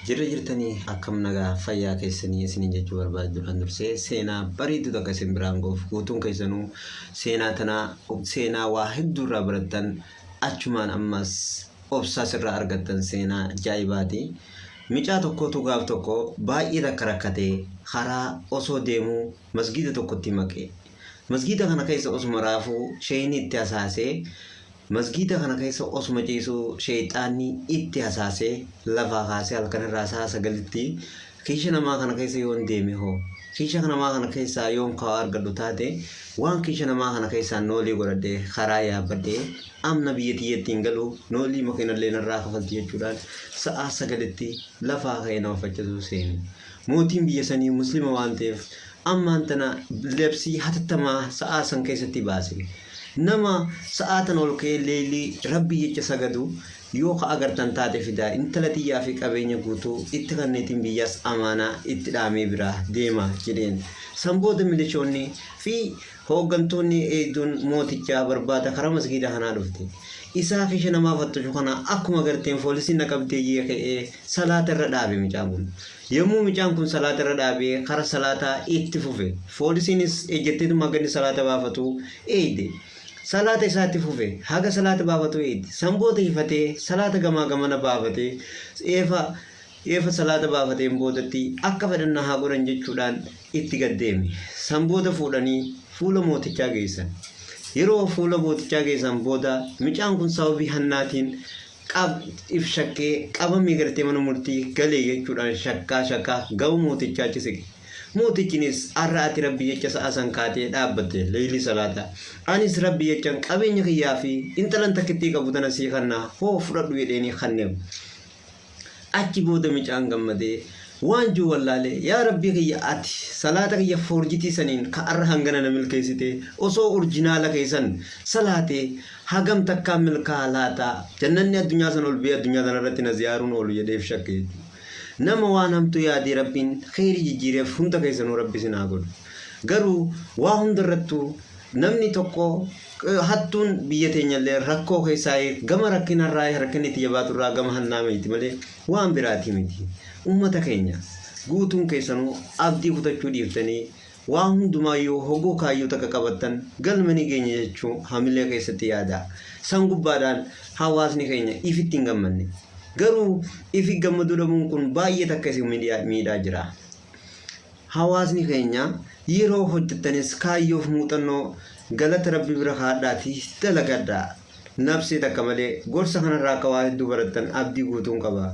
Jirra jirtanii akkam nagaa fayyaa keessanii isiniin jechuu barbaadu duraan dursee seenaa bareedduu takka isin biraan goof guutuun keessanuu seenaa waa hedduu irraa barattan achumaan ammas obsaas irraa argattan seenaa ajaa'ibaati. Micaa tokkotu gaaf tokko baay'ee rakkatee karaa osoo deemuu masgiida tokkotti maqee. Masgiida kana keessa osuma raafuu sheeyni itti hasaasee masgiida kana keessa osuma ciisuu sheexaanni itti hasaasee lafaa kaasee halkan irraa saasa galitti kiisha namaa kana keessa yoon deeme hoo kiisha namaa kana keessa yoon ka'aa argadhu taate waan kiisha namaa kana keessa noolii godhadhee karaa yaabbadhee amna biyyattiyyattiin galu noolii makiinallee narraa kafalti jechuudhaan sa'a sagalitti lafaa ka'ee nama faccasuu seeni. Mootiin biyya sanii muslima waan ta'eef ammaan tana labsii hatattamaa sa'a san keessatti baase. Nama sa'aatan ol ka'ee leelii rabbii jecha sagadu yoo ka agartan taate fidaa intala xiyyaa fi qabeenya guutuu itti kanneetiin biyyaas amaanaa itti dhaamee biraa deema jedheen. Sanboota milishoonni fi hooggantoonni eegduun mootichaa barbaada karaa masgiida kanaa dhufte. Isaa kiisha namaa fattashu kana akkuma garteen poolisiin naqabdee ka'ee salaata irra dhaabe micaan kun. Yommuu micaan kun salaata irra dhaabee karaa salaataa itti fufe. Poolisiinis ejjetteetuma gadi salaata baafatu eeyde. Salata isaatti fufe haga salata baafatu eeyde. Sanboota hifatee salata gamaa gamana baafatee eefa salata baafateen boodatti akka fedhannaa haa godhan jechuudhaan itti gaddeeme. Sanboota fuudhanii fuula mootichaa geessan. Yeroo fuula mootichaa geessan booda micaan kun sababii hannaatiin shakkee qabamee gartee mana murtii galee jechuudhaan shakkaa ga'u mootichaa cise. Mootichinis arraati rabbii jecha sa'a san kaatee dhaabbatte leelii salaata. Anis rabbii jechaan qabeenya kiyyaa fi intalan takkittii qabu tana sii kannaa hoo fudhadhu jedheenii kanneem. Achi booda micaan gammadee waan juu wallaalee yaa rabbii kiyya ati salaata kiyya foorjitii saniin ka arra hangana na milkeessite osoo urjinaala keessan salaatee hagam takkaa milkaa laataa jannanni addunyaa san ol bee addunyaa sanarratti na ziyaaruun oolu jedheef shakke. Nama waan hamtu yaadii rabbiin khayrii jijjiireef hunda keessanuu rabbi sinaa godhu. Garuu waa hundarrattuu namni tokko hattuun biyya teenyallee rakkoo keessaa gama rakkinarraa rakkinni itti jabaaturraa gama hannaa miti malee waan biraatii miti. Uummata keenya guutuun keessanuu abdii kutachuu dhiiftanii waa hundumaayyuu hogoo kaayyoo takka qabattan galmanii keenya jechuun hamilee keessatti yaada. San gubbaadhaan hawaasni keenya ifitti hin gammanne. Garuu ifi gammaduu dhabuun kun baay'ee takka isin miidhaa jira. Hawaasni keenya yeroo hojjettanis kaayyoof muuxannoo galata rabbi bira kaadhaatii dalagadhaa. Nabsee takka malee gorsa kanarraa akka waa hedduu barattan abdii guutuun qaba.